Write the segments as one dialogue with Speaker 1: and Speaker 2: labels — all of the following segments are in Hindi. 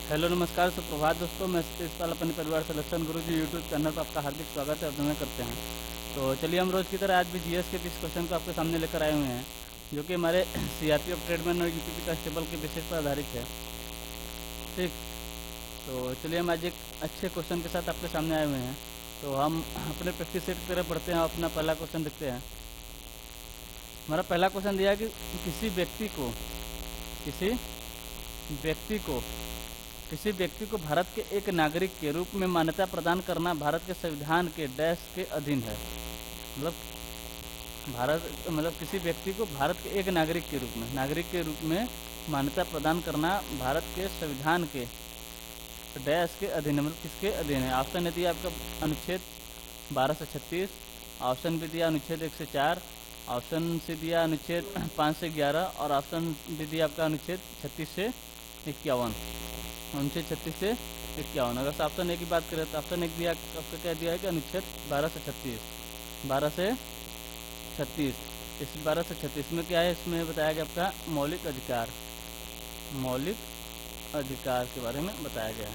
Speaker 1: हेलो नमस्कार सुप्रभात दोस्तों, मैं सतीश अपने परिवार सिलेक्शन गुरु जी यूट्यूब चैनल पर आपका हार्दिक स्वागत है, अभिनंदन करते हैं। तो चलिए हम रोज़ की तरह आज भी जीएस के 20 क्वेश्चन को आपके सामने लेकर आए हुए हैं, जो कि हमारे सीआरपीएफ ट्रेडमैन और यूपीपी कांस्टेबल के बेसिस पर आधारित है। ठीक, तो चलिए हम आज एक अच्छे क्वेश्चन के साथ आपके सामने आए हुए हैं। तो हम अपने प्रैक्टिस सेट की तरह पढ़ते हैं, अपना पहला क्वेश्चन देखते हैं। हमारा पहला क्वेश्चन दिया है कि किसी व्यक्ति को किसी व्यक्ति को किसी व्यक्ति को भारत के एक नागरिक के रूप में मान्यता प्रदान करना भारत के संविधान के डैश के अधीन है। मतलब किसी व्यक्ति को भारत के एक नागरिक के रूप में मान्यता प्रदान करना भारत के संविधान के डैश के अधीन है, मतलब किसके अधीन है। ऑप्शन दिया आपका अनुच्छेद 12 से 36, ऑप्शन भी दिया अनुच्छेद 1 से 4, ऑप्शन सी दिया अनुच्छेद 5 से 11 और ऑप्शन डी दिया आपका अनुच्छेद 36 से 51। अनुच्छेद 36 से 51। अगर ऑप्शन ए की बात करें तो ऑप्शन एक दिया आपका क्या दिया है कि अनुच्छेद 12 से 36। 12 से 36, इस 12 से 36 में क्या है, इसमें बताया गया आपका मौलिक अधिकार के बारे में बताया गया है।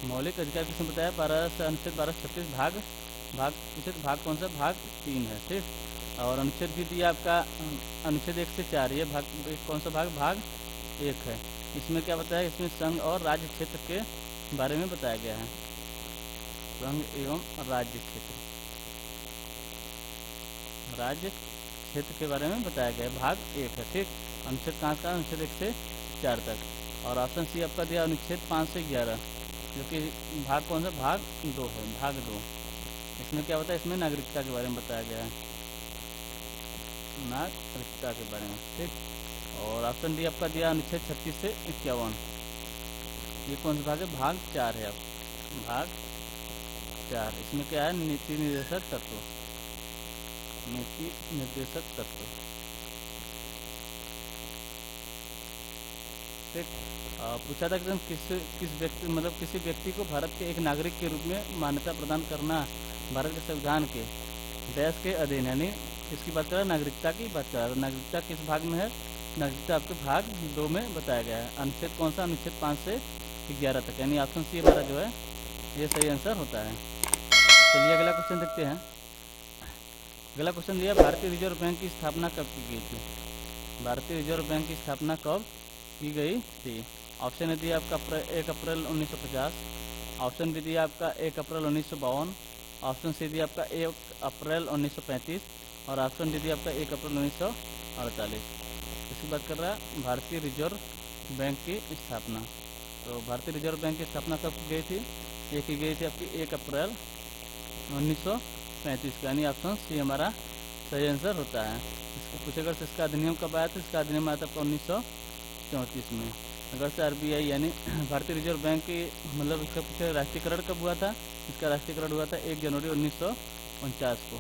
Speaker 1: मौलिक अधिकार किसने बताया, 12 से अनुच्छेद 12 से 36 भाग कौन सा, भाग 3 है। ठीक, और अनुच्छेद भी दिया आपका अनुच्छेद 1 से 4, ये भाग कौन सा भाग 1 है। इसमें क्या बताया, इसमें संघ और राज्य क्षेत्र के बारे में बताया गया है। संघ एवं राज्य क्षेत्र के बारे में बताया गया है, भाग 1 है। ठीक, अनुच्छेद कहाँ का, अनुच्छेद 1 से 4 तक। और ऑप्शन सी आपका दिया अनुच्छेद 5 से 11, जो कि भाग कौन सा, भाग 2 है, भाग 2। इसमें क्या होता है, इसमें नागरिकता के बारे में बताया गया है, नागरिकता के बारे में। ठीक, और ऑप्शन डी आपका दिया अनुच्छेद 36 से 51, ये कौन सा भाग है, भाग 4 है। अब भाग 4, इसमें क्या है, नीति निर्देशक तत्व। ठीक, पूछा था कि किसी व्यक्ति को भारत के एक नागरिक के रूप में मान्यता प्रदान करना भारत के संविधान के देश के अधीन, यानी किसकी बात कर रहा है, नागरिकता की बात कर रहा है। नागरिकता किस भाग में है, नागरिकता आपके भाग 2 में बताया गया है। अनुच्छेद कौन सा, अनुच्छेद 5 से 11 तक, यानी ऑप्शन सी हमारा जो है ये सही आंसर होता है। चलिए अगला क्वेश्चन देखते हैं। अगला क्वेश्चन दिया, भारतीय रिजर्व बैंक की स्थापना कब की गई थी। भारतीय रिजर्व बैंक की स्थापना कब की गई थी। ऑप्शन है दिया आपका 1 अप्रैल 1950, ऑप्शन भी दिया आपका 1 अप्रैल 1952, ऑप्शन सी दिया आपका 1 अप्रैल 1935 और ऑप्शन डी दिया आपका 1 अप्रैल 1948। इसकी बात कर रहा है भारतीय रिजर्व बैंक की स्थापना। तो भारतीय रिजर्व बैंक की स्थापना कब की गई थी, ये की गई थी आपकी 1 अप्रैल 1935 का, यानी ऑप्शन सी हमारा सही आंसर होता है। इसको पूछेगा इसका अधिनियम कब आया था, इसका अधिनियम आया था आपका 1934 में। अगर से आरबीआई यानी भारतीय रिजर्व बैंक की मतलब इसका पूछे राष्ट्रीयकरण कब हुआ था, इसका राष्ट्रीयकरण हुआ था 1 जनवरी 1949 को।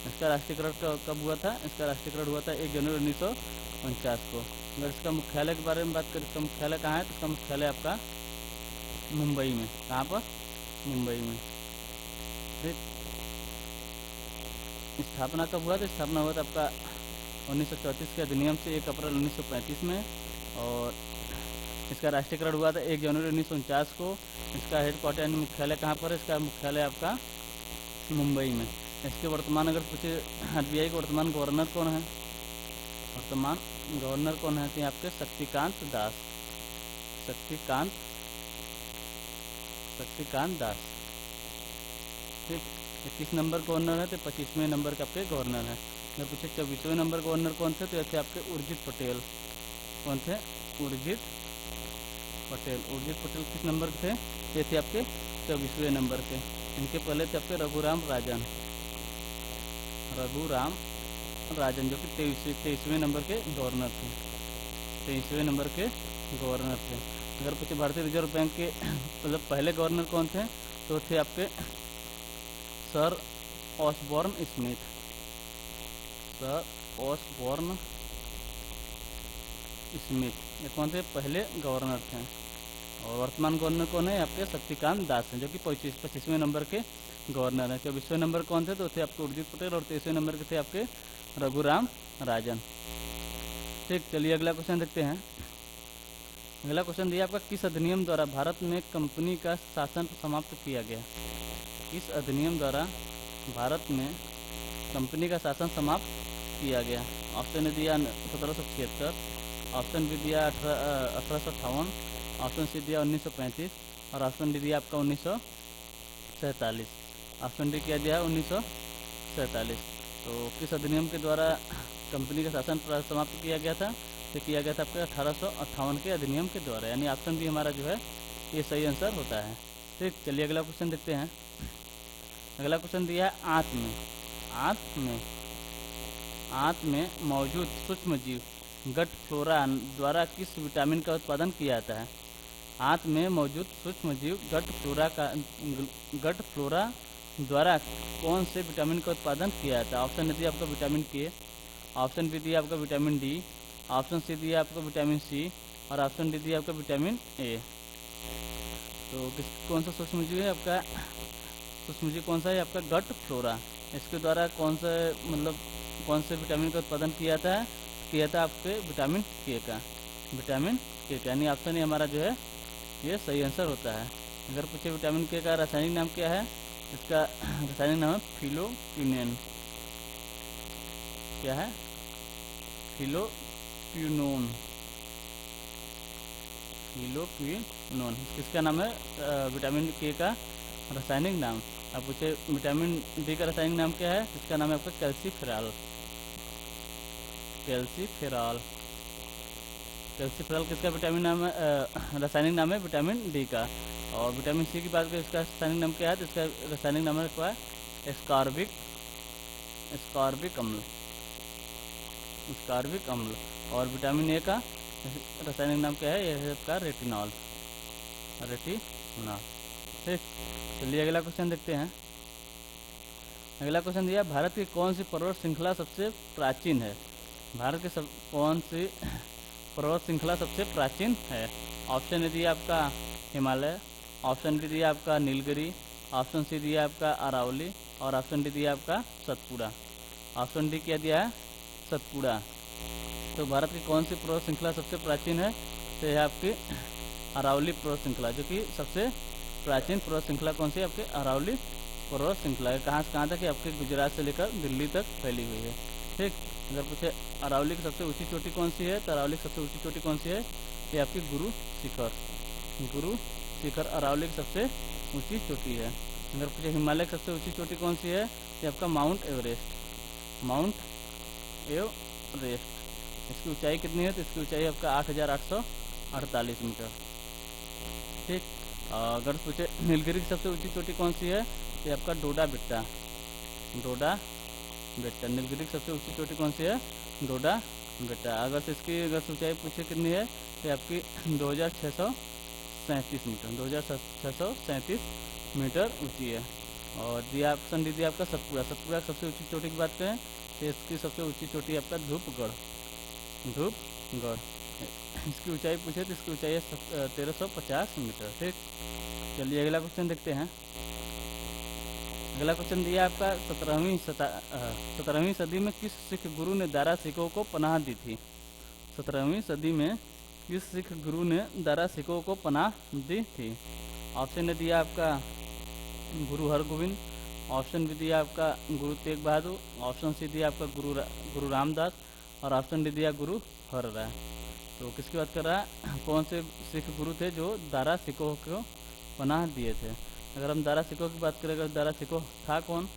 Speaker 1: इसका राष्ट्रीयकरण कब हुआ था, इसका राष्ट्रीयकरण हुआ था 1 जनवरी 1949 को। अगर इसका मुख्यालय के बारे में बात करें, इसका मुख्यालय कहाँ है, तो इसका मुख्यालय आपका मुंबई में। कहाँ पर, मुंबई में। ठीक, स्थापना कब हुआ था, स्थापना हुआ था आपका 1934 के अधिनियम से 1 अप्रैल 1935 में, और इसका राष्ट्रीयकरण हुआ था 1 जनवरी 1949 को। इसका हेडक्वार्टर यानी मुख्यालय कहाँ पर है, इसका मुख्यालय आपका मुंबई में। इसके वर्तमान अगर पूछे आरबीआई के वर्तमान गवर्नर कौन है, वर्तमान गवर्नर कौन है, तो आपके शक्तिकांत दास। ठीक, 21 नंबर गवर्नर है, तो 25वें नंबर के आपके गवर्नर है। अगर पूछे 24वें नंबर गवर्नर कौन थे, तो ये थे आपके उर्जित पटेल। कौन थे, उर्जित पटेल किस नंबर के थे, ये थे आपके 24वें नंबर के। इनके पहले थे आपके रघुराम राजन, जो कि 23वें नंबर के गवर्नर थे। 23वें नंबर के गवर्नर थे। अगर पूछे भारतीय रिजर्व बैंक के मतलब पहले गवर्नर कौन थे, तो थे आपके सर ऑसबॉर्न स्मिथ। ये कौन थे, पहले गवर्नर थे। और वर्तमान गवर्नर कौन है, आपके शक्तिकांत दास हैं, जो कि 25वें नंबर के गवर्नर हैं। 24वें नंबर कौन थे, तो थे आपके उर्जित पटेल, और 23वें नंबर के थे आपके रघुराम राजन। ठीक, चलिए अगला क्वेश्चन देखते हैं। अगला क्वेश्चन दिया आपका, किस अधिनियम द्वारा भारत में कंपनी का शासन समाप्त किया गया? किस अधिनियम द्वारा भारत में कंपनी का शासन समाप्त किया गया? ऑप्शन ए दिया 1776, ऑप्शन बी दिया 1858, ऑप्शन सी दिया 1935 और ऑप्शन डी दिया आपका 1947। ऑप्शन डी क्या दिया है? 1947। तो किस अधिनियम के द्वारा कंपनी का शासन समाप्त किया गया था? ये किया गया था आपके 1858 के अधिनियम के द्वारा, यानी ऑप्शन बी हमारा जो है ये सही आंसर होता है। ठीक, चलिए अगला क्वेश्चन देखते हैं। अगला क्वेश्चन दिया है, आंत में मौजूद सूक्ष्म जीव गट फ्लोरा द्वारा किस विटामिन का उत्पादन किया जाता है? आंत में मौजूद सूक्ष्म जीव गट फ्लोरा द्वारा कौन से विटामिन का उत्पादन किया जाता है? ऑप्शन ए दिया आपका विटामिन के, ऑप्शन बी दिया आपका विटामिन डी, ऑप्शन सी दिया आपका विटामिन सी और ऑप्शन डी दिया आपका विटामिन ए। तो कौन सा सूक्ष्म जीव है आपका? सूक्ष्म जीव कौन सा है आपका? Gut flora. इसके द्वारा कौन से विटामिन का उत्पादन किया था आपके विटामिन के का, यानी ऑप्शन ए हमारा जो है ये सही आंसर होता है। अगर पूछे विटामिन के का रासायनिक नाम क्या है, इसका रासायनिक नाम है फिलोक्विनोन। क्या है? फिलोक्विनोन। किसका नाम है विटामिन के का रासायनिक नाम? अब पूछे विटामिन डी का रासायनिक नाम क्या है, इसका नाम है आपका कैल्सीफेरॉल। कैल्सीफेरॉल किसका विटामिन नाम है, रासायनिक नाम है विटामिन डी का। और विटामिन सी की बात करें, इसका रासायनिक नाम क्या है? तो इसका रासायनिक नाम है स्कॉर्बिक अम्ल। और विटामिन ए का रासायनिक नाम क्या है? यह है आपका रेटिनॉल। ठीक, चलिए अगला क्वेश्चन देखते हैं। अगला क्वेश्चन दिया, भारत की कौन सी पर्वत श्रृंखला सबसे प्राचीन है? भारत की कौन सी पर्वत श्रृंखला सबसे प्राचीन है? ऑप्शन ए दिया आपका हिमालय, ऑप्शन डी दिया आपका नीलगिरी, ऑप्शन सी दिया आपका अरावली और ऑप्शन डी दिया आपका सतपुड़ा। ऑप्शन डी क्या दिया है? सतपुड़ा। तो भारत की कौन सी पर्वत श्रृंखला सबसे प्राचीन है? तो यह आपकी अरावली पर्वत श्रृंखला, जो कि सबसे प्राचीन पर्वत श्रृंखला कौन सी है? आपके अरावली पर्वत श्रृंखला है। कहाँ से कहाँ तक? आपके गुजरात से लेकर दिल्ली तक फैली हुई है। ठीक, अगर पूछे अरावली की सबसे ऊंची चोटी कौन सी है, तो अरावली की सबसे ऊंची चोटी कौन सी है? ये आपकी गुरु शिखर अरावली की सबसे ऊंची चोटी है। अगर पूछे हिमालय की सबसे ऊंची चोटी कौन सी है, ये आपका माउंट एवरेस्ट। इसकी ऊंचाई कितनी है? तो इसकी ऊंचाई आपका 8,848 मीटर। ठीक, अगर पूछे नीलगिरी की सबसे ऊंची चोटी कौन सी है, ये आपका डोडा बेट्टा। नीलगिरी की सबसे ऊंची चोटी कौन सी है? डोडा बेट्टा। अगर इसकी ऊंचाई पूछे कितनी है, तो आपकी 2,637 मीटर, 2,637 मीटर ऊंची है। और दिया ऑप्शन डी दिया आपका सतपुड़ा की सबसे ऊंची चोटी की बात करें, तो इसकी सबसे ऊंची चोटी आपका धूपगढ़। इसकी ऊंचाई पूछे तो इसकी ऊंचाई है 1,350 मीटर। ठीक, चलिए अगला क्वेश्चन देखते हैं। अगला क्वेश्चन दिया आपका 17वीं सदी में किस सिख गुरु ने दारा सिखों को पनाह दी थी? 17वीं सदी में किस सिख गुरु ने दारा सिखों को पनाह दी थी? ऑप्शन ए दिया आपका गुरु हरगोविंद, ऑप्शन बी दिया आपका गुरु तेग बहादुर, ऑप्शन सी दिया आपका गुरु रामदास और ऑप्शन डी दिया गुरु हरराय। तो किसकी बात कर रहा है? कौन से सिख गुरु थे जो दारा सिखों को पनाह दिए थे? अगर हम दारा सिखों की बात करें, अगर दारा सिखों था कौन?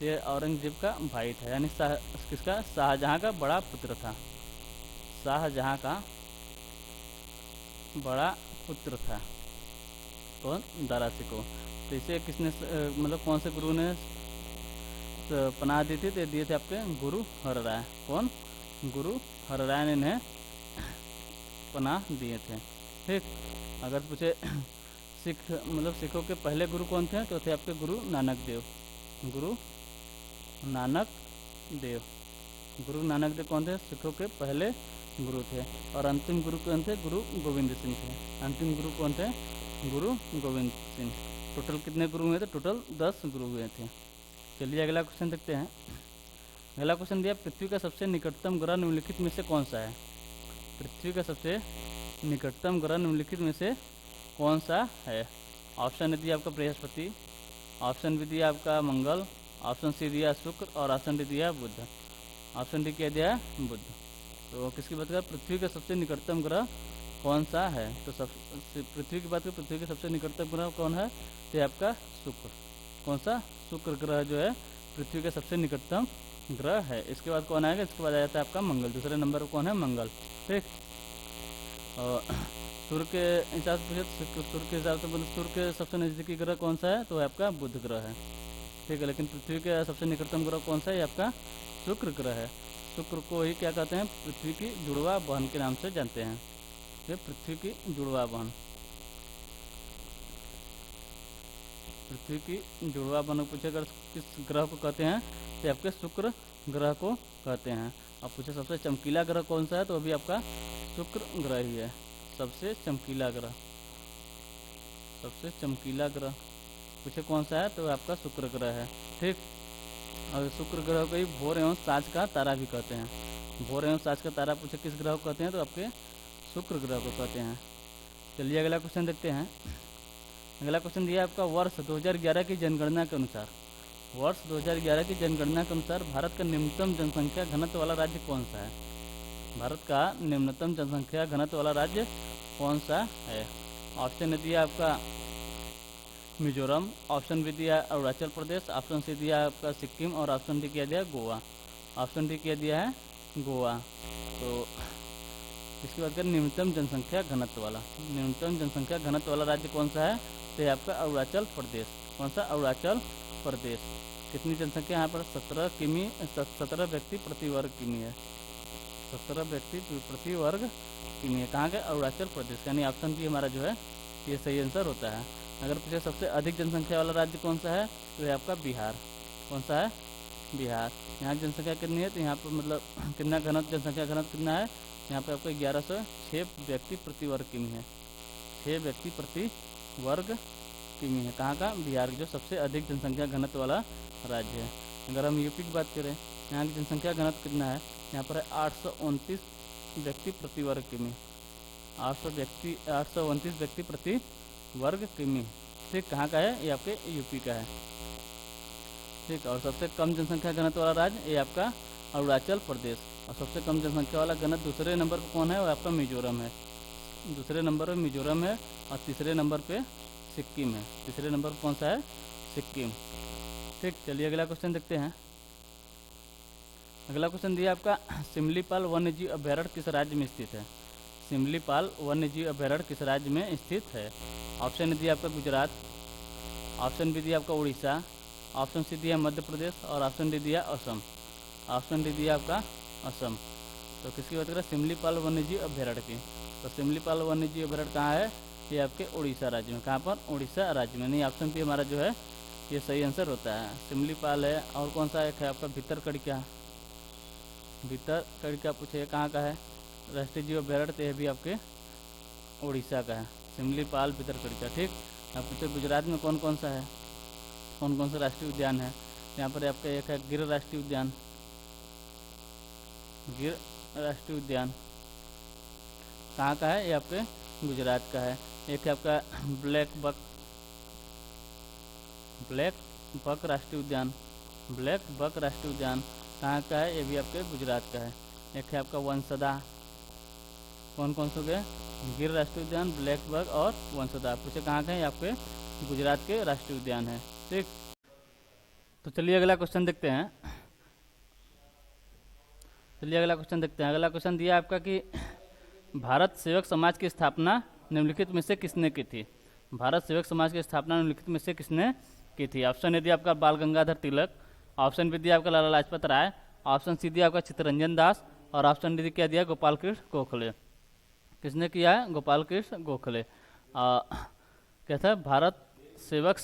Speaker 1: ये औरंगजेब का भाई था, यानी किसका? शाहजहाँ का बड़ा पुत्र था। शाहजहाँ का बड़ा पुत्र था कौन? दारा सिखों। तो इसे किसने कौन से गुरु ने पनाह दी थी? तो दिए थे आपके गुरु हरराय। कौन? गुरु हरराय ने इन्हें पनाह दिए थे। ठीक, अगर पूछे सिखों के पहले गुरु कौन थे, तो थे आपके गुरु नानक देव। गुरु नानक देव कौन थे? सिखों के पहले गुरु थे। और अंतिम गुरु कौन थे? गुरु गोविंद सिंह थे। अंतिम गुरु कौन थे? गुरु गोविंद सिंह। टोटल कितने गुरु हुए थे? टोटल 10 गुरु हुए थे। चलिए अगला क्वेश्चन देखते हैं। अगला क्वेश्चन दिया, पृथ्वी का सबसे निकटतम ग्रह निम्नलिखित में से कौन सा है? पृथ्वी का सबसे निकटतम ग्रह निम्नलिखित में से कौन सा है? ऑप्शन ए दिया आपका बृहस्पति, ऑप्शन बी दिया आपका मंगल, ऑप्शन सी दिया शुक्र और ऑप्शन डी दिया बुध। ऑप्शन डी क्या दिया? बुध। तो किसकी बात करें? पृथ्वी का सबसे निकटतम ग्रह कौन सा है? तो सब पृथ्वी की बात करें, पृथ्वी के सबसे निकटतम ग्रह कौन है? तो आपका शुक्र। कौन सा? शुक्र ग्रह जो है पृथ्वी का सबसे निकटतम ग्रह है। इसके बाद कौन आएगा? इसके बाद आ जाता है आपका मंगल। दूसरे नंबर पर कौन है? मंगल। ठीक। और सूर्य के हिसाब से पूछे, सूर्य के हिसाब से मतलब सूर्य के सबसे नज़दीकी ग्रह कौन सा है? तो आपका बुध ग्रह है। ठीक है, लेकिन पृथ्वी के सबसे निकटतम ग्रह कौन सा है? आपका शुक्र ग्रह है। शुक्र को ही क्या कहते हैं? पृथ्वी की जुड़वा बहन के नाम से जानते हैं। ये पृथ्वी की जुड़वा बहन, पृथ्वी की जुड़वा बहन पूछे अगर किस ग्रह को कहते हैं तो आपके शुक्र ग्रह को कहते हैं। अब पूछे सबसे चमकीला ग्रह कौन सा है? तो अभी आपका शुक्र ग्रह ही है सबसे चमकीला ग्रह। सबसे चमकीला ग्रह पूछे कौन सा है? तो आपका शुक्र ग्रह है। ठीक। और शुक्र ग्रह को ही भोर एवं साँझ का तारा भी कहते हैं। भोर एवं साँझ का तारा पूछे किस ग्रह को कहते हैं? तो आपके शुक्र ग्रह को कहते हैं। चलिए अगला क्वेश्चन देखते हैं। अगला क्वेश्चन दिया आपका वर्ष 2011 की जनगणना के अनुसार, वर्ष 2011 की जनगणना के अनुसार भारत का निम्नतम जनसंख्या घनत्व वाला राज्य कौन सा है? भारत का निम्नतम जनसंख्या घनत्व वाला राज्य कौन सा है? ऑप्शन ए दिया आपका मिजोरम, ऑप्शन बी दिया अरुणाचल प्रदेश, ऑप्शन सी दिया आपका सिक्किम और ऑप्शन डी किया दिया गोवा। ऑप्शन डी किया दिया है गोवा। तो इसके बाद न्यूनतम जनसंख्या घनत्व वाला, न्यूनतम जनसंख्या घनत्व वाला राज्य कौन सा है? तो ये आपका अरुणाचल प्रदेश। कौन सा? अरुणाचल प्रदेश। कितनी जनसंख्या यहाँ पर? 17 किमी, 17 व्यक्ति प्रति वर्ग किमी है। 17 व्यक्ति प्रति वर्ग किमी है। कहाँ का? अरुणाचल प्रदेश। यानी ऑप्शन बी हमारा जो है ये सही आंसर होता है। अगर पूछे सबसे अधिक जनसंख्या वाला राज्य कौन सा है? तो ये आपका बिहार। कौन सा है? बिहार। यहाँ जनसंख्या कितनी है? तो यहाँ पर मतलब कितना घनत्व, जनसंख्या घनत्व कितना है? यहाँ पे आपको 1106 व्यक्ति प्रति वर्ग किमी है। 6 व्यक्ति प्रति वर्ग किमी है। कहाँ का? बिहार, जो सबसे अधिक जनसंख्या घनत्व वाला राज्य है। अगर हम यूपी की बात करें, यहाँ की जनसंख्या घनत्व कितना है? यहाँ पर है 829 व्यक्ति प्रति वर्ग किमी। 829 व्यक्ति प्रति वर्ग किमी। ठीक। कहाँ का है? ये आपके यूपी का है। ठीक। और सबसे कम जनसंख्या घनत्व वाला राज्य ये आपका अरुणाचल प्रदेश। और सबसे कम जनसंख्या वाला घनत्व दूसरे नंबर पर कौन है? वो आपका मिजोरम है। दूसरे नंबर पर मिजोरम है और तीसरे नंबर पे सिक्किम है। तीसरे नंबर पर कौन सा है? सिक्किम। ठीक। चलिए अगला क्वेश्चन देखते हैं। अगला क्वेश्चन दिया आपका सिमलीपाल वन्यजीव अभयारण्य किस राज्य में स्थित है? सिमलीपाल वन्यजीव अभयारण्य किस राज्य में स्थित है? ऑप्शन ए दिया आपका गुजरात, ऑप्शन बी दिया आपका उड़ीसा, ऑप्शन सी दिया मध्य प्रदेश और ऑप्शन डी दिया असम। ऑप्शन डी दिया आपका असम। तो किसकी बात करें? सिमलीपाल वन्यजीव अभयारण्य की। तो सिमलीपाल वन्यजीव अभयारण्य कहाँ है? ये आपके उड़ीसा राज्य में। कहाँ पर? उड़ीसा राज्य में। नहीं, ऑप्शन बी हमारा जो है ये सही आंसर होता है। सिमलीपाल है। और कौन सा एक है आपका? भितरकनिका। भितरकनिका पूछे कहाँ का है? राष्ट्रीय जीव अभयारण्य। तो यह भी आपके उड़ीसा का है। सिमलीपाल, भितरकनिका। ठीक। अब पूछे गुजरात में कौन कौन सा है? कौन कौन सा राष्ट्रीय उद्यान है? यहाँ पर आपका एक है गिर राष्ट्रीय उद्यान। गिर राष्ट्रीय उद्यान कहाँ का है? ये आपके गुजरात का है। एक है आपका ब्लैक बक राष्ट्रीय उद्यान। ब्लैक बक राष्ट्रीय उद्यान कहाँ का है? ये भी आपके गुजरात का है। एक है आपका वंशदा। कौन कौन से हो गए? गिर राष्ट्रीय उद्यान, ब्लैक बक और वंशदा। पूछे कहाँ का है? ये आपके गुजरात के राष्ट्रीय उद्यान है। ठीक। तो चलिए अगला क्वेश्चन देखते हैं। अगला क्वेश्चन दिया आपका कि भारत सेवक समाज की स्थापना निम्नलिखित में से किसने की थी? भारत सेवक समाज की स्थापना निम्नलिखित में से किसने की थी? ऑप्शन ए दिया आपका बाल गंगाधर तिलक, ऑप्शन बी दिया आपका लाला लाजपत राय, ऑप्शन सी दिया आपका चित्तरंजन दास और ऑप्शन डी क्या दिया? गोपाल कृष्ण गोखले। किसने किया है? गोपाल कृष्ण गोखले। कहता है भारत सेवक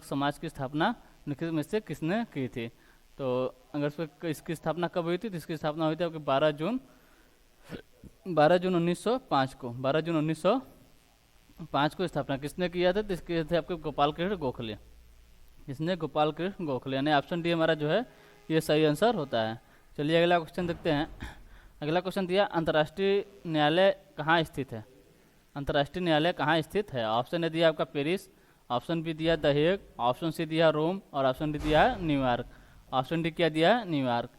Speaker 1: समाज की स्थापना निम्नलिखित में से किसने की थी? तो अगर इसकी स्थापना कब हुई थी? तो इसकी स्थापना हुई थी आपके 12 जून 1905 को। 12 जून 1905 को स्थापना किसने किया था? तो इसके थे आपके गोपाल कृष्ण गोखले। इसने गोपाल कृष्ण गोखले। यानी ऑप्शन डी हमारा जो है ये सही आंसर होता है। चलिए अगला क्वेश्चन देखते हैं। अगला क्वेश्चन दिया, अंतर्राष्ट्रीय न्यायालय कहाँ स्थित है? अंतर्राष्ट्रीय न्यायालय कहाँ स्थित है? ऑप्शन ए दिया आपका पेरिस, ऑप्शन बी दिया द हेग, ऑप्शन सी दिया रोम और ऑप्शन डी दिया न्यूयॉर्क। ऑप्शन डी क्या दिया? न्यूयॉर्क।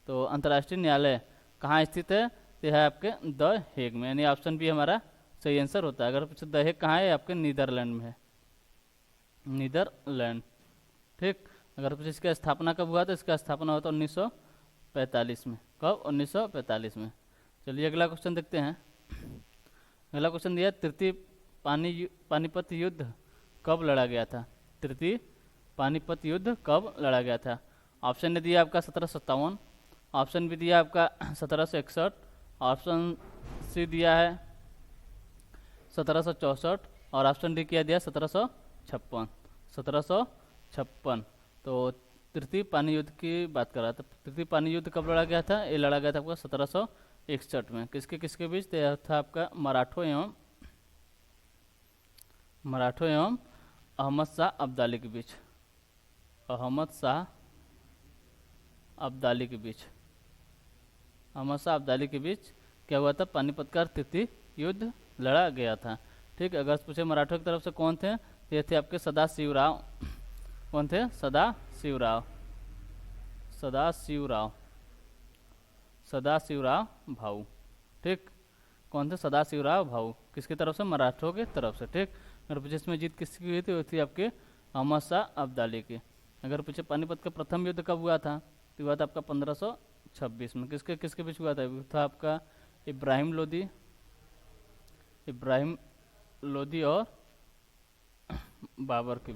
Speaker 1: तो अंतर्राष्ट्रीय न्यायालय कहाँ स्थित है? तो है आपके द हेग में, यानी ऑप्शन बी हमारा सही आंसर होता है। अगर पूछे द हेग कहाँ है, आपके नीदरलैंड में है, नीदरलैंड। ठीक, अगर पूछे इसका स्थापना कब हुआ, तो इसका स्थापना हुआ था 1945 में। कब? 1945 में। चलिए अगला क्वेश्चन देखते हैं। अगला क्वेश्चन दिया, तृतीय पानीपत युद्ध कब लड़ा गया था? तृतीय पानीपत युद्ध कब लड़ा गया था? ऑप्शन ने दिया आपका 1757, ऑप्शन बी दिया आपका 1761, ऑप्शन सी दिया है 1764 और ऑप्शन डी किया दिया 1756। 1756। तो तृतीय पानी युद्ध की बात कर रहा था। तृतीय पानी युद्ध कब लड़ा गया था? ये लड़ा गया था आपका 1761 में। किसके किसके बीच? तो था आपका मराठों एवं अहमद शाह अब्दाली के बीच। अहमद शाह अब्दाली के बीच, अहमद शाह अब्दाली के बीच क्या हुआ था? पानीपत का तृतीय युद्ध लड़ा गया था। ठीक, अगर पूछे मराठों की तरफ से कौन थे, तो ये थे आपके सदाशिवराव। कौन थे? सदाशिवराव भाऊ। ठीक, कौन थे? सदाशिवराव भाऊ। किसकी तरफ से? मराठों की तरफ से। ठीक, अगर पूछे इसमें जीत किसकी हुई थी, वो थी आपके अहमद शाह अब्दाली की। अगर पूछे पानीपत का प्रथम युद्ध कब हुआ था, तो हुआ था आपका 1526 में। किसके किसके बीच हुआ था आपका इब्राहिम लोदी और बाबर के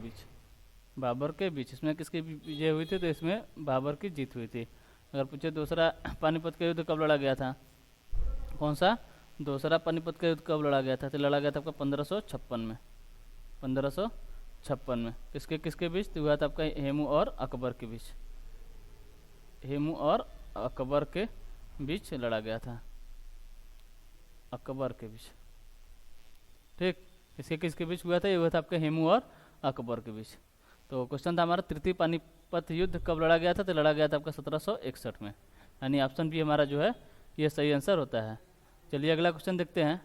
Speaker 1: बीच। इसमें किसकी विजय हुई थी? तो इसमें बाबर की जीत हुई थी। अगर पूछे दूसरा पानीपत का युद्ध कब लड़ा गया था, कौन सा दूसरा पानीपत का युद्ध कब लड़ा गया था? तो लड़ा गया था आपका 1556 में। 1556 में किसके किसके बीच? तो हुआ था आपका हेमू और अकबर के बीच। हेमू और अकबर के बीच लड़ा गया था, अकबर के बीच। ठीक, किसके किसके बीच हुआ था? ये हुआ था आपके हेमू और अकबर के बीच। तो क्वेश्चन था हमारा, तृतीय पानीपत युद्ध कब लड़ा गया था? तो लड़ा गया था आपका 1761 में, यानी ऑप्शन बी हमारा जो है ये सही आंसर होता है। चलिए अगला क्वेश्चन देखते हैं।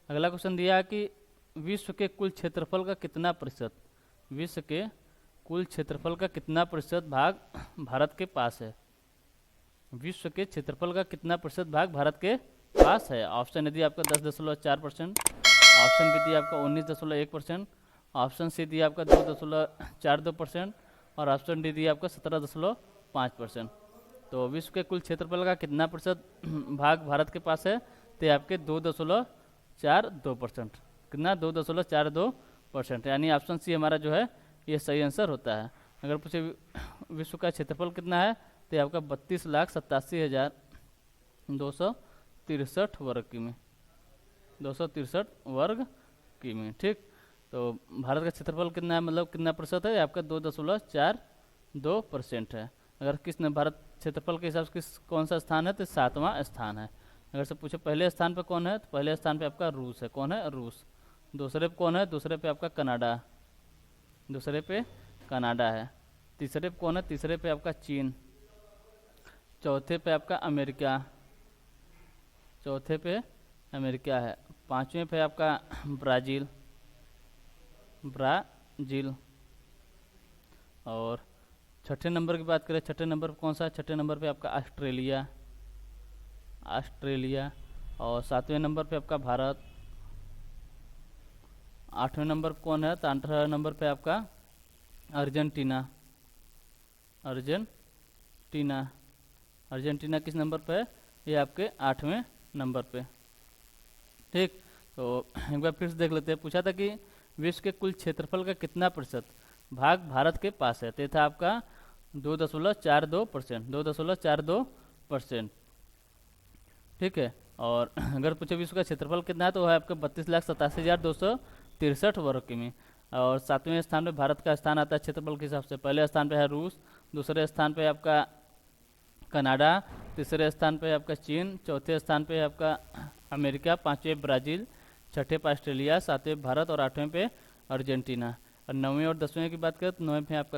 Speaker 1: अगला क्वेश्चन दिया है कि विश्व के कुल क्षेत्रफल का कितना प्रतिशत, विश्व के कुल क्षेत्रफल का कितना प्रतिशत भाग भारत के पास है? विश्व के क्षेत्रफल का कितना प्रतिशत भाग भारत के पास है? ऑप्शन यदि आपका 10.4%, ऑप्शन बी दिया आपका 19.1%, ऑप्शन सी दिया आपका 2.42% और ऑप्शन डी दिया आपका 17.5%। तो विश्व के कुल क्षेत्रफल का कितना प्रतिशत भाग भारत के पास है? तो आपके 2.42%। कितना? 2.42%, यानी ऑप्शन सी हमारा जो है ये सही आंसर होता है। अगर पूछे विश्व का क्षेत्रफल कितना है, तो आपका 32,87,263 वर्ग किमी, 263 वर्ग किमी। ठीक, तो भारत का क्षेत्रफल कितना है, मतलब कितना प्रतिशत है? आपका 2.42% है। अगर किसने भारत क्षेत्रफल के हिसाब से कौन सा स्थान है, तो 7वां स्थान है। अगर से पूछे पहले स्थान पे कौन है, तो पहले स्थान पे आपका रूस है। कौन है? रूस। दूसरे पे कौन है? दूसरे पे आपका कनाडा, दूसरे पे कनाडा है। तीसरे पे कौन है? तीसरे पे आपका चीन। चौथे पे आपका अमेरिका, चौथे पे अमेरिका है। पांचवें पे आपका ब्राज़ील, और छठे नंबर की बात करें, छठे नंबर पे कौन सा? छठे नंबर पे आपका ऑस्ट्रेलिया और सातवें नंबर पे आपका भारत। आठवें नंबर पे कौन है? तो 18 नंबर पे आपका अर्जेंटीना। अर्जेंटीना किस नंबर पे है? ये आपके 8वें नंबर पे। ठीक, तो एक बार फिर से देख लेते हैं। पूछा था कि विश्व के कुल क्षेत्रफल का कितना प्रतिशत भाग भारत के पास है? तो था आपका 2.42%, 2.42%। ठीक है, और अगर पूछे विश्व का क्षेत्रफल कितना है, तो है आपका 32,87,263 वर्ग किमी। और सातवें स्थान पे भारत का स्थान आता है क्षेत्रफल के हिसाब से। पहले स्थान पे है रूस, दूसरे स्थान पे आपका कनाडा, तीसरे स्थान पे आपका चीन, चौथे स्थान पे आपका अमेरिका, पांचवें ब्राज़ील, छठे पे ऑस्ट्रेलिया, सातवें भारत और आठवें पे अर्जेंटीना। और 9वें और 10वें की बात करें, तो 9वें पे आपका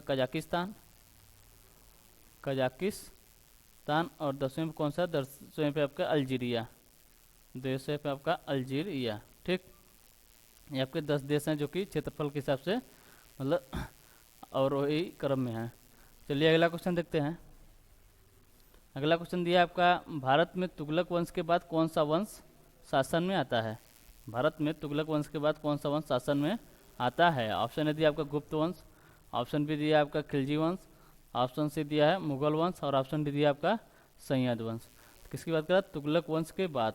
Speaker 1: कजाकिस्तान, अफगानिस्तान और 10वें पे कौन सा, 10वें पे आपका अल्जीरिया, 10वें पे आपका अल्जीरिया। ठीक, ये आपके 10 देश हैं जो कि क्षेत्रफल के हिसाब से मतलब और वही क्रम में है। चलिए अगला क्वेश्चन देखते हैं। अगला क्वेश्चन दिया आपका, भारत में तुगलक वंश के बाद कौन सा वंश शासन में आता है? भारत में तुगलक वंश के बाद कौन सा वंश शासन में आता है? ऑप्शन ए दिया आपका गुप्त वंश, ऑप्शन बी दिया आपका खिलजी वंश, ऑप्शन सी दिया है मुगल वंश और ऑप्शन डी दिया आपका सैयद वंश। तो किसकी बात करें? तुगलक वंश के बाद।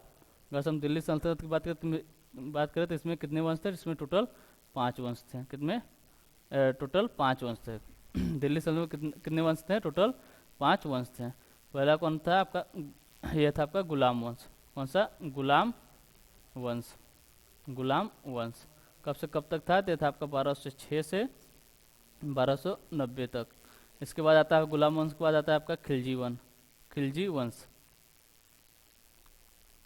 Speaker 1: अगर हम दिल्ली सल्तनत की बात करें तो इसमें कितने वंश थे? इसमें टोटल 5 वंश थे। कितने? टोटल 5 वंश थे। दिल्ली सल्तनत में कितने वंश थे? टोटल 5 वंश थे। पहला कौन था आपका? यह था आपका गुलाम वंश। कौन सा? गुलाम वंश। गुलाम वंश कब से कब तक था? यह था आपका 1206 से 1290 तक। इसके बाद आता है गुलाम वंश के बाद आता है आपका खिलजी वंश। खिलजी वंश,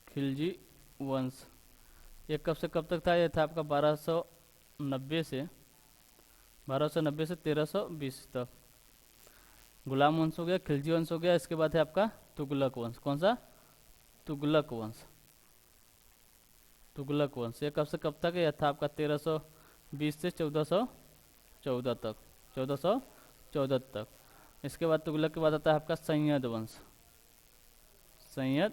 Speaker 1: खिलजी वंश ये कब से कब तक था? यह था आपका 1290 से 1320 तक। गुलाम वंश हो गया, खिलजी वंश हो गया। इसके बाद है आपका तुगलक वंश। कौन सा? तुगलक वंश। तुगलक वंश ये कब से कब तक? यह था आपका 1320 से 1414 तक। 1414 तक। इसके बाद तुगलक के बाद आता है आपका सैयद वंश। सैयद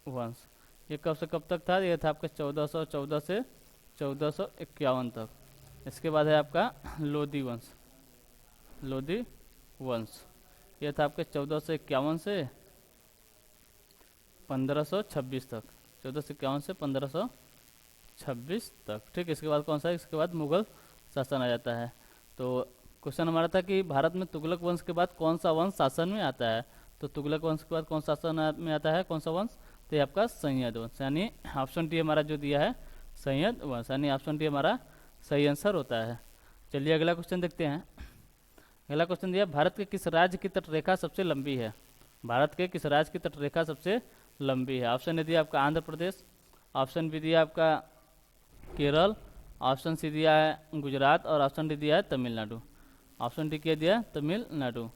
Speaker 1: वंश ये कब से कब तक था? यह था आपका 1414 से 1451 तक। इसके बाद है आपका लोधी वंश। लोधी वंश यह था आपके 1451 से 1526 तक। 1451 से 1526 तक। ठीक, इसके बाद कौन सा? इसके बाद मुगल शासन आ जाता है। तो क्वेश्चन हमारा था कि भारत में तुगलक वंश के बाद कौन सा वंश शासन में आता है? तो तुगलक वंश के बाद कौन सा शासन में आता है? कौन सा वंश? तो ये आपका सैयद वंश, यानी ऑप्शन डी हमारा जो दिया है सैयद वंश, यानी ऑप्शन डी हमारा सही आंसर होता है। चलिए अगला क्वेश्चन देखते हैं। अगला क्वेश्चन दिया, भारत के किस राज्य की तटरेखा सबसे लंबी है? भारत के किस राज्य की तटरेखा सबसे लंबी है? ऑप्शन ए दिया आपका आंध्र प्रदेश, ऑप्शन बी दिया आपका केरल, ऑप्शन सी दिया है गुजरात और ऑप्शन डी दिया है तमिलनाडु। ऑप्शन डी क्या दिया? तमिलनाडु।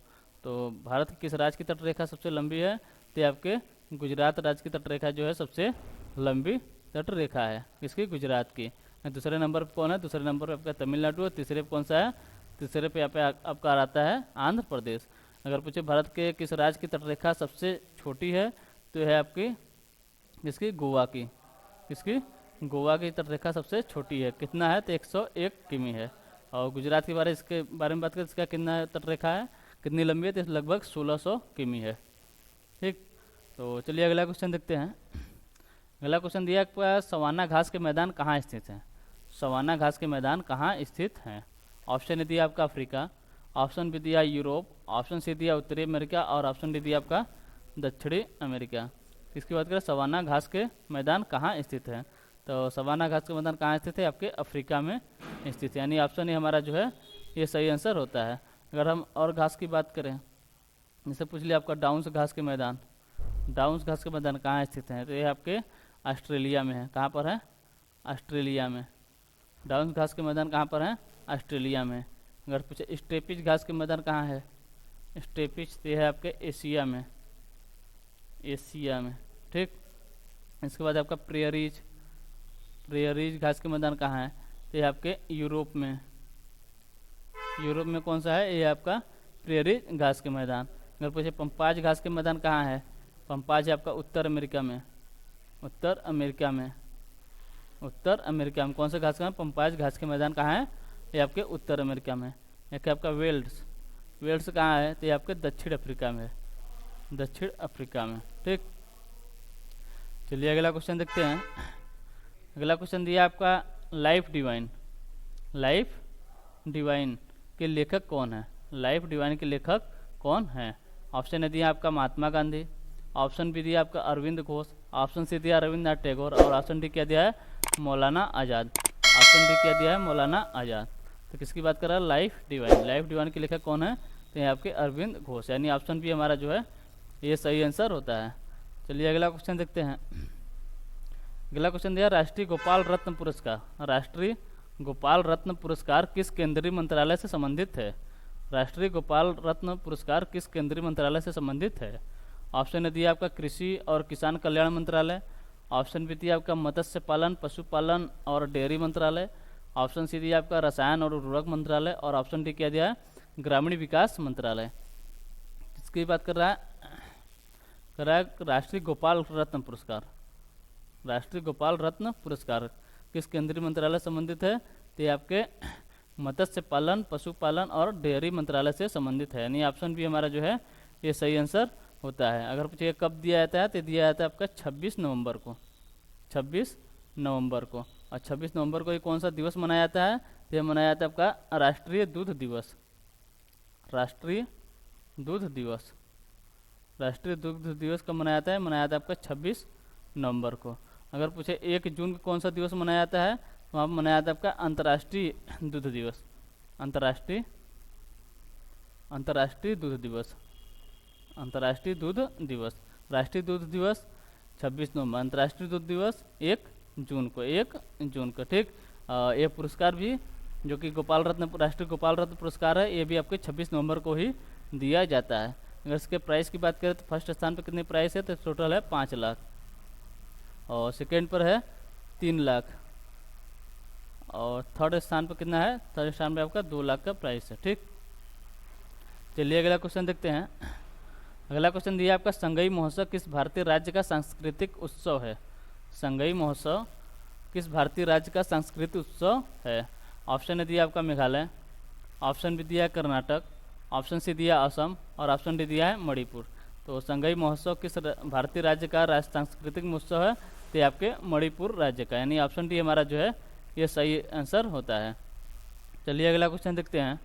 Speaker 1: तो भारत की किस राज्य की तटरेखा सबसे लंबी है? तो आपके गुजरात राज्य की तटरेखा जो है सबसे लंबी तटरेखा है। किसकी? गुजरात की। दूसरे नंबर पर कौन है? दूसरे नंबर पर आपका तमिलनाडु और तीसरे पे कौन सा है? तीसरे पे यहाँ पे आपका आता है आंध्र प्रदेश। अगर पूछे भारत के किस राज्य की तटरेखा सबसे छोटी है तो है आपकी किसकी? गोवा की। किसकी? गोवा की तटरेखा सबसे छोटी है। कितना है? तो 101 किमी है। और गुजरात के इसके बारे में बात करें, इसका कितना तटरेखा है, कितनी लंबी है? तो लगभग 1600 किमी है। ठीक, तो चलिए अगला क्वेश्चन देखते हैं। अगला क्वेश्चन दिया आपका, सवाना घास के मैदान कहाँ स्थित हैं? सवाना घास के मैदान कहाँ स्थित हैं? ऑप्शन ए दिया आपका अफ्रीका, ऑप्शन बी दिया यूरोप, ऑप्शन सी दिया उत्तरी अमेरिका और ऑप्शन डी दिया आपका दक्षिणी अमेरिका। इसकी बात करें सवाना घास के मैदान कहाँ स्थित है, तो सवाना घास के मैदान कहाँ स्थित है? आपके अफ्रीका में स्थित है, यानी ऑप्शन ए हमारा जो है ये सही आंसर होता है। अगर हम और घास की बात करें, जैसे पूछ लिया आपका डाउन्स घास के मैदान, डाउन्स घास के मैदान कहाँ स्थित हैं? तो ये आपके ऑस्ट्रेलिया में है। कहाँ पर है? ऑस्ट्रेलिया में। डाउन्स घास के मैदान कहाँ पर है? ऑस्ट्रेलिया में। अगर पूछे स्टेपिज घास के मैदान कहाँ है? स्टेपिज ये है आपके एशिया में। एशिया में। ठीक, इसके बाद आपका प्रेयरीज, प्रेयरीज घास के मैदान कहाँ है? तो ये आपके यूरोप में। यूरोप में कौन सा है? ये आपका प्रेयरीज घास के मैदान। अगर पूछे पंपाज घास के मैदान कहाँ है? पंपाज है आपका उत्तर अमेरिका में। उत्तर अमेरिका में। उत्तर अमेरिका में कौन सा घास का है? पंपाज घास के मैदान कहाँ है? ये आपके उत्तर अमेरिका में। एक आपका वेल्स, वेल्स कहाँ है? तो ये आपके दक्षिण अफ्रीका में है। दक्षिण अफ्रीका में। ठीक, चलिए अगला क्वेश्चन देखते हैं। अगला क्वेश्चन दिया आपका, लाइफ डिवाइन, लाइफ डिवाइन के लेखक कौन है? लाइफ डिवाइन के लेखक कौन है? ऑप्शन ए दिया आपका महात्मा गांधी, ऑप्शन बी दिया आपका अरविंद घोष, ऑप्शन सी दिया रविंद्रनाथ टैगोर और ऑप्शन डी क्या दिया है? मौलाना आज़ाद। ऑप्शन डी क्या दिया है? मौलाना आज़ाद। तो किसकी बात कर रहा है? Life divine. लाइफ डिवाइन के लेखक कौन है? तो ये आपके अरविंद घोष, यानी ऑप्शन बी हमारा जो है ये सही आंसर होता है। चलिए अगला क्वेश्चन देखते हैं। अगला क्वेश्चन दिया, राष्ट्रीय गोपाल रत्न पुरस्कार, राष्ट्रीय गोपाल रत्न पुरस्कार किस केंद्रीय मंत्रालय से संबंधित है? राष्ट्रीय गोपाल रत्न पुरस्कार किस केंद्रीय मंत्रालय से संबंधित है? ऑप्शन ए दिया आपका कृषि और किसान कल्याण मंत्रालय। ऑप्शन बी दिया आपका मत्स्य पालन, पशुपालन और डेयरी मंत्रालय। ऑप्शन सी दिया आपका रसायन और उर्वरक मंत्रालय। और ऑप्शन डी क्या दिया है, ग्रामीण विकास मंत्रालय। किसकी बात कर रहा है, राष्ट्रीय गोपाल रत्न पुरस्कार। राष्ट्रीय गोपाल रत्न पुरस्कार किस केंद्रीय मंत्रालय संबंधित है, तो ये आपके मत्स्य पालन, पशुपालन और डेयरी मंत्रालय से संबंधित है। यानी ऑप्शन बी हमारा जो है ये सही आंसर होता है। अगर पूछिए कब दिया जाता है, तो दिया जाता है आपका 26 नवंबर को। 26 नवंबर को। और 26 नवंबर को ये कौन सा दिवस मनाया जाता है, तो ये मनाया जाता है आपका राष्ट्रीय दूध दिवस। राष्ट्रीय दूध दिवस। राष्ट्रीय दुग्ध दिवस कब मनाया जाता है, मनाया जाता है आपका 26 नवंबर को। अगर पूछे 1 जून को कौन सा दिवस मनाया जाता है, तो वहाँ पर मनाया जाता है आपका अंतर्राष्ट्रीय दूध दिवस। अंतर्राष्ट्रीय दूध दिवस। अंतर्राष्ट्रीय दूध दिवस। राष्ट्रीय दूध दिवस 26 नवंबर, अंतर्राष्ट्रीय दूध दिवस 1 जून को। 1 जून को, ठीक। ये पुरस्कार भी जो कि गोपाल रत्न, राष्ट्रीय गोपाल रत्न पुरस्कार है, ये भी आपके 26 नवंबर को ही दिया जाता है। अगर इसके प्राइस की बात करें तो फर्स्ट स्थान पर कितनी प्राइस है, तो टोटल है 5 लाख। और सेकेंड पर है 3 लाख। और थर्ड स्थान पर कितना है, थर्ड स्थान पर आपका 2 लाख का प्राइस है, ठीक। चलिए अगला क्वेश्चन देखते हैं। अगला क्वेश्चन दिया आपका संगई महोत्सव किस भारतीय राज्य का सांस्कृतिक उत्सव है। संगई महोत्सव किस भारतीय राज्य का सांस्कृतिक उत्सव है। ऑप्शन ए दिया आपका मेघालय। ऑप्शन बी दिया है कर्नाटक। ऑप्शन सी दिया असम। और ऑप्शन डी दिया है मणिपुर। तो संगई महोत्सव किस भारतीय राज्य का सांस्कृतिक महोत्सव है, तो ये आपके मणिपुर राज्य का। यानी ऑप्शन डी हमारा जो है ये सही आंसर होता है। चलिए अगला क्वेश्चन देखते हैं।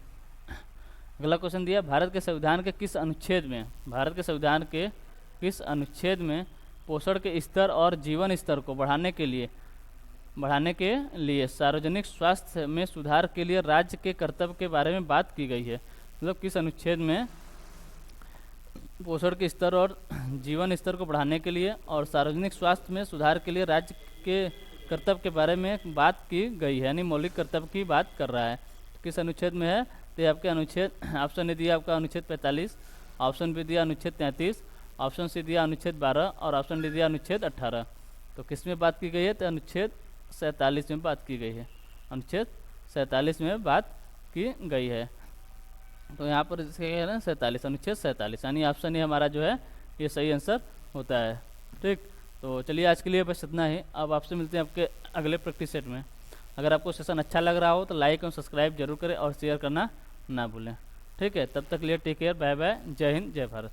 Speaker 1: अगला क्वेश्चन दिया भारत के संविधान के किस अनुच्छेद में, भारत के संविधान के किस अनुच्छेद में पोषण के स्तर और जीवन स्तर को बढ़ाने के लिए सार्वजनिक स्वास्थ्य में सुधार के लिए राज्य के कर्तव्य के बारे में बात की गई है। मतलब किस अनुच्छेद में पोषण के स्तर और जीवन स्तर को बढ़ाने के लिए और सार्वजनिक स्वास्थ्य में सुधार के लिए राज्य के कर्तव्य के बारे में बात की गई है, यानी मौलिक कर्तव्य की बात कर रहा है। तो किस अनुच्छेद में है, तो ये आपके अनुच्छेद, ऑप्शन ए दिया आपका अनुच्छेद 45। ऑप्शन बी दिया अनुच्छेद 33। ऑप्शन सी दिया अनुच्छेद 12। और ऑप्शन डी दिया अनुच्छेद 18। तो किस में बात की गई है, तो अनुच्छेद 47 में बात की गई है। अनुच्छेद 47 में बात की गई है। तो यहाँ पर इसके है ना 47, अनुच्छेद 47, यानी ऑप्शन ए हमारा जो है ये सही आंसर होता है, ठीक। तो चलिए आज के लिए बस इतना ही। अब आपसे मिलते हैं आपके अगले प्रैक्टिस सेट में। अगर आपको सेशन अच्छा लग रहा हो तो लाइक और सब्सक्राइब जरूर करें और शेयर करना ना भूलें, ठीक है। तब तक लिए टेक केयर, बाय बाय, जय हिंद, जय भारत।